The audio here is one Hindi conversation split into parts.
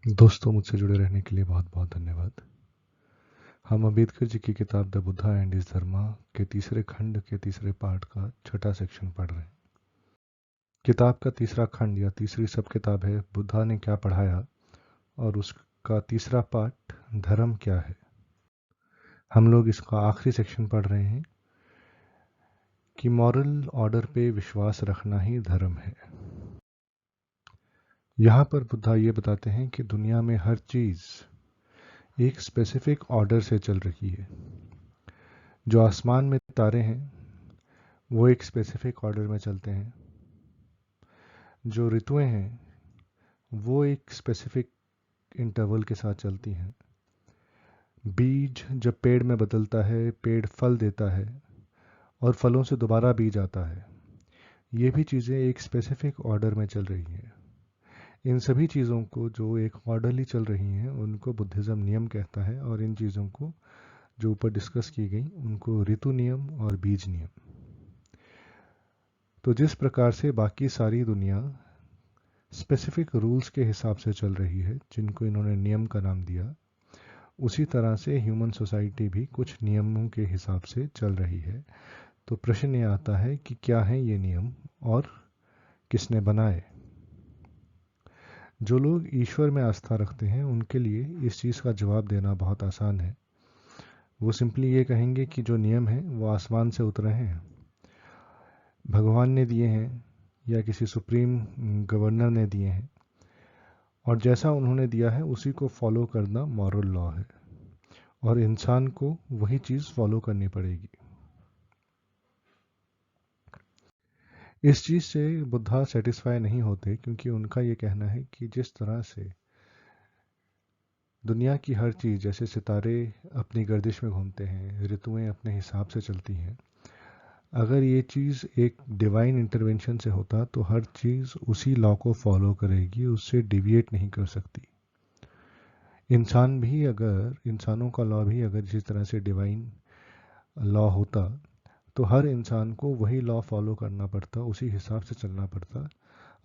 दोस्तों, मुझसे जुड़े रहने के लिए बहुत बहुत धन्यवाद। हम अम्बेडकर जी की किताब द बुद्धा एंड इज धर्मा के तीसरे खंड के तीसरे पार्ट का छठा सेक्शन पढ़ रहे हैं। किताब का तीसरा खंड या तीसरी सब किताब है बुद्धा ने क्या पढ़ाया, और उसका तीसरा पार्ट धर्म क्या है। हम लोग इसका आखिरी सेक्शन पढ़ रहे हैं कि मॉरल ऑर्डर पे विश्वास रखना ही धर्म है। यहाँ पर बुद्धा ये बताते हैं कि दुनिया में हर चीज़ एक स्पेसिफिक ऑर्डर से चल रही है। जो आसमान में तारे हैं वो एक स्पेसिफिक ऑर्डर में चलते हैं। जो ऋतुएं हैं वो एक स्पेसिफिक इंटरवल के साथ चलती हैं। बीज जब पेड़ में बदलता है, पेड़ फल देता है और फलों से दोबारा बीज आता है। ये भी चीज़ें एक स्पेसिफिक ऑर्डर में चल रही हैं। इन सभी चीज़ों को जो एक ऑर्डरली चल रही हैं उनको बुद्धिज़्म नियम कहता है, और इन चीज़ों को जो ऊपर डिस्कस की गई उनको ऋतु नियम और बीज नियम। तो जिस प्रकार से बाकी सारी दुनिया स्पेसिफिक रूल्स के हिसाब से चल रही है जिनको इन्होंने नियम का नाम दिया, उसी तरह से ह्यूमन सोसाइटी भी कुछ नियमों के हिसाब से चल रही है। तो प्रश्न ये आता है कि क्या है ये नियम और किसने बनाए। जो लोग ईश्वर में आस्था रखते हैं उनके लिए इस चीज़ का जवाब देना बहुत आसान है। वो सिंपली ये कहेंगे कि जो नियम हैं वो आसमान से उतरे हैं, भगवान ने दिए हैं या किसी सुप्रीम गवर्नर ने दिए हैं, और जैसा उन्होंने दिया है उसी को फॉलो करना मॉरल लॉ है, और इंसान को वही चीज़ फॉलो करनी पड़ेगी। इस चीज़ से बुद्धा सेटिस्फाई नहीं होते, क्योंकि उनका ये कहना है कि जिस तरह से दुनिया की हर चीज़, जैसे सितारे अपनी गर्दिश में घूमते हैं, ऋतुएं अपने हिसाब से चलती हैं, अगर ये चीज़ एक डिवाइन इंटरवेंशन से होता तो हर चीज़ उसी लॉ को फॉलो करेगी, उससे डिविएट नहीं कर सकती। इंसानों का लॉ भी अगर जिस तरह से डिवाइन लॉ होता तो हर इंसान को वही लॉ फॉलो करना पड़ता, उसी हिसाब से चलना पड़ता,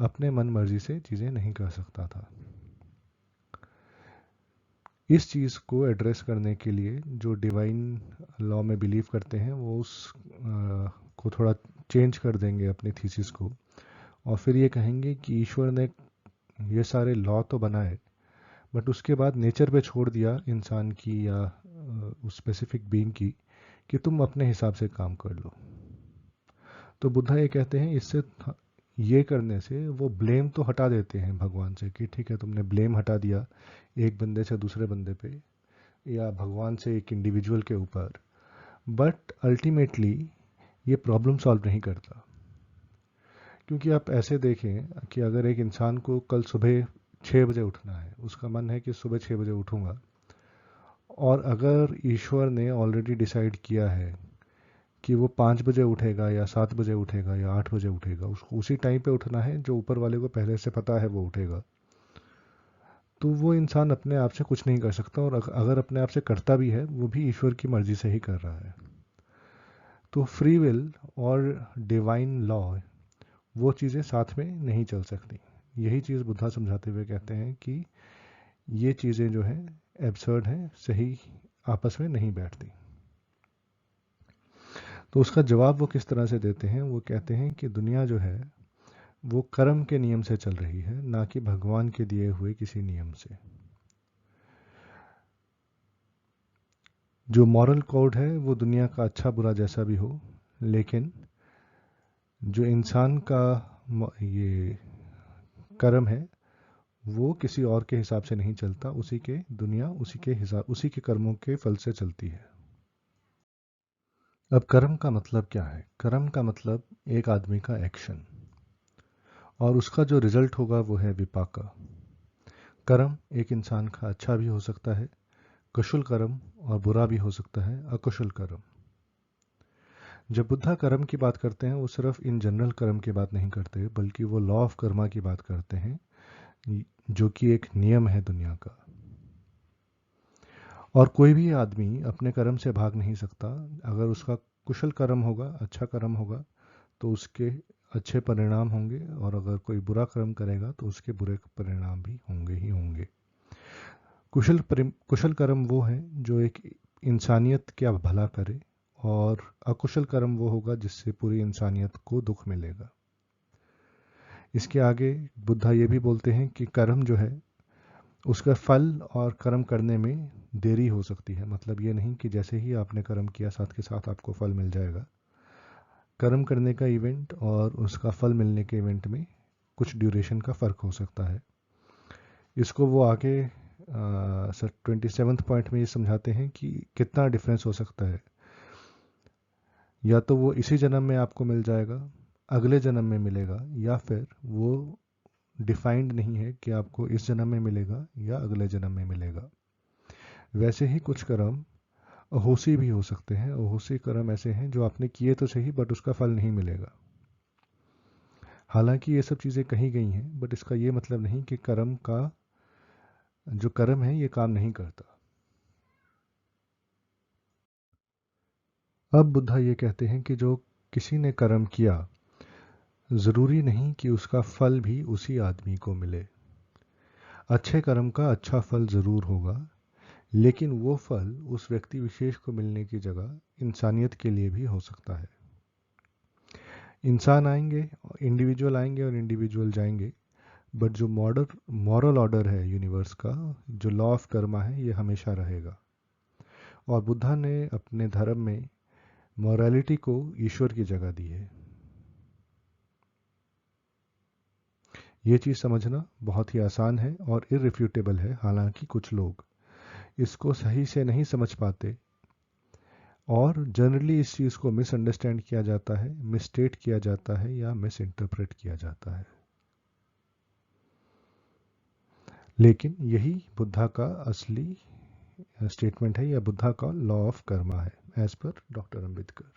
अपने मन मर्जी से चीज़ें नहीं कर सकता था। इस चीज़ को एड्रेस करने के लिए जो डिवाइन लॉ में बिलीव करते हैं वो को थोड़ा चेंज कर देंगे अपनी थीसिस को, और फिर ये कहेंगे कि ईश्वर ने ये सारे लॉ तो बनाए, बट उसके बाद नेचर पे छोड़ दिया इंसान की या उस स्पेसिफिक बीइंग की कि तुम अपने हिसाब से काम कर लो। तो बुद्धा ये कहते हैं इससे ये करने से वो ब्लेम तो हटा देते हैं भगवान से कि ठीक है तुमने ब्लेम हटा दिया एक बंदे से दूसरे बंदे पे या भगवान से एक इंडिविजुअल के ऊपर, बट अल्टीमेटली ये प्रॉब्लम सॉल्व नहीं करता। क्योंकि आप ऐसे देखें कि अगर एक इंसान को कल सुबह 6 बजे उठना है, उसका मन है कि सुबह 6 बजे उठूंगा, और अगर ईश्वर ने ऑलरेडी डिसाइड किया है कि वो 5 बजे उठेगा या 7 बजे उठेगा या 8 बजे उठेगा, उसको उसी टाइम पे उठना है जो ऊपर वाले को पहले से पता है वो उठेगा, तो वो इंसान अपने आप से कुछ नहीं कर सकता, और अगर अपने आप से करता भी है वो भी ईश्वर की मर्जी से ही कर रहा है। तो फ्री विल और डिवाइन लॉ वो चीज़ें साथ में नहीं चल सकती। यही चीज़ बुद्धा समझाते हुए कहते हैं कि ये चीज़ें जो हैं एब्सर्ड हैं, सही आपस में नहीं बैठती। तो उसका जवाब वो किस तरह से देते हैं, वो कहते हैं कि दुनिया जो है वो कर्म के नियम से चल रही है, ना कि भगवान के दिए हुए किसी नियम से। जो मॉरल कोड है वो दुनिया का अच्छा बुरा जैसा भी हो, लेकिन जो इंसान का ये कर्म है वो किसी और के हिसाब से नहीं चलता, उसी के दुनिया उसी के कर्मों के फल से चलती है। अब कर्म का मतलब क्या है? कर्म का मतलब एक आदमी का एक्शन, और उसका जो रिजल्ट होगा वो है विपाका। कर्म एक इंसान का अच्छा भी हो सकता है, कुशल कर्म, और बुरा भी हो सकता है, अकुशल कर्म। जब बुद्धा कर्म की बात करते हैं वो सिर्फ इन जनरल कर्म की बात नहीं करते, बल्कि वो लॉ ऑफ कर्मा की बात करते हैं, जो कि एक नियम है दुनिया का। और कोई भी आदमी अपने कर्म से भाग नहीं सकता। अगर उसका कुशल कर्म होगा, अच्छा कर्म होगा, तो उसके अच्छे परिणाम होंगे, और अगर कोई बुरा कर्म करेगा तो उसके बुरे परिणाम भी होंगे ही होंगे। कुशल कर्म वो है जो एक इंसानियत का भला करे, और अकुशल कर्म वो होगा जिससे पूरी इंसानियत को दुख मिलेगा। इसके आगे बुद्धा ये भी बोलते हैं कि कर्म जो है उसका फल और कर्म करने में देरी हो सकती है। मतलब ये नहीं कि जैसे ही आपने कर्म किया साथ के साथ आपको फल मिल जाएगा। कर्म करने का इवेंट और उसका फल मिलने के इवेंट में कुछ ड्यूरेशन का फ़र्क हो सकता है। इसको वो आगे 27th पॉइंट में ये समझाते हैं कि कितना डिफरेंस हो सकता है। या तो वो इसी जन्म में आपको मिल जाएगा, अगले जन्म में मिलेगा, या फिर वो डिफाइंड नहीं है कि आपको इस जन्म में मिलेगा या अगले जन्म में मिलेगा। वैसे ही कुछ कर्म अहोसी भी हो सकते हैं। अहोसी कर्म ऐसे हैं जो आपने किए तो सही बट उसका फल नहीं मिलेगा। हालांकि ये सब चीज़ें कही गई हैं, बट इसका ये मतलब नहीं कि कर्म का जो कर्म है ये काम नहीं करता। अब बुद्धा ये कहते हैं कि जो किसी ने कर्म किया, ज़रूरी नहीं कि उसका फल भी उसी आदमी को मिले। अच्छे कर्म का अच्छा फल ज़रूर होगा, लेकिन वो फल उस व्यक्ति विशेष को मिलने की जगह इंसानियत के लिए भी हो सकता है। इंसान आएंगे, इंडिविजुअल आएंगे और इंडिविजुअल जाएंगे, बट जो मॉरल ऑर्डर है यूनिवर्स का, जो लॉ ऑफ कर्मा है, ये हमेशा रहेगा। और बुद्धा ने अपने धर्म में मॉरलिटी को ईश्वर की जगह दी है। ये चीज़ समझना बहुत ही आसान है और इररिफ्यूटेबल है। हालांकि कुछ लोग इसको सही से नहीं समझ पाते, और जनरली इस चीज़ को मिसअंडरस्टैंड किया जाता है, मिसस्टेट किया जाता है या मिस इंटरप्रेट किया जाता है। लेकिन यही बुद्धा का असली स्टेटमेंट है, या बुद्धा का लॉ ऑफ कर्मा है, एज पर डॉक्टर अंबेडकर।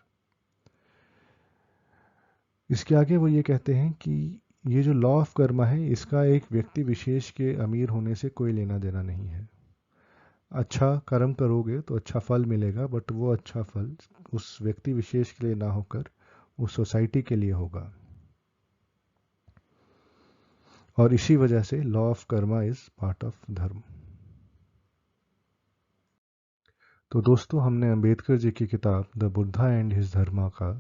इसके आगे वो ये कहते हैं कि ये जो लॉ ऑफ कर्मा है, इसका एक व्यक्ति विशेष के अमीर होने से कोई लेना देना नहीं है। अच्छा कर्म करोगे तो अच्छा फल मिलेगा, बट वो अच्छा फल उस व्यक्ति विशेष के लिए ना होकर उस सोसाइटी के लिए होगा। और इसी वजह से law of Karma is part of धर्म। तो दोस्तों, हमने अंबेडकर जी की किताब द बुद्धा एंड हिज धर्मा का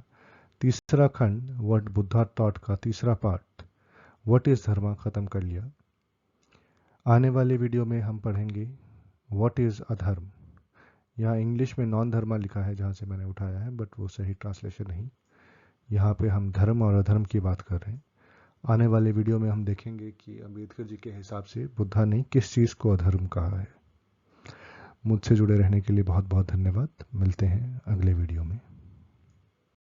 तीसरा खंड, व्हाट बुद्धा टॉट का तीसरा पार्ट, व्हाट इज धर्मा, खत्म कर लिया। आने वाले वीडियो में हम पढ़ेंगे व्हाट इज अधर्म। यहाँ इंग्लिश में नॉन धर्मा लिखा है जहाँ से मैंने उठाया है, बट वो सही ट्रांसलेशन नहीं। यहाँ पे हम धर्म और अधर्म की बात कर रहे हैं। आने वाले वीडियो में हम देखेंगे कि अंबेडकर जी के हिसाब से बुद्धा ने किस चीज़ को अधर्म कहा है। मुझसे जुड़े रहने के लिए बहुत बहुत धन्यवाद। मिलते हैं अगले वीडियो।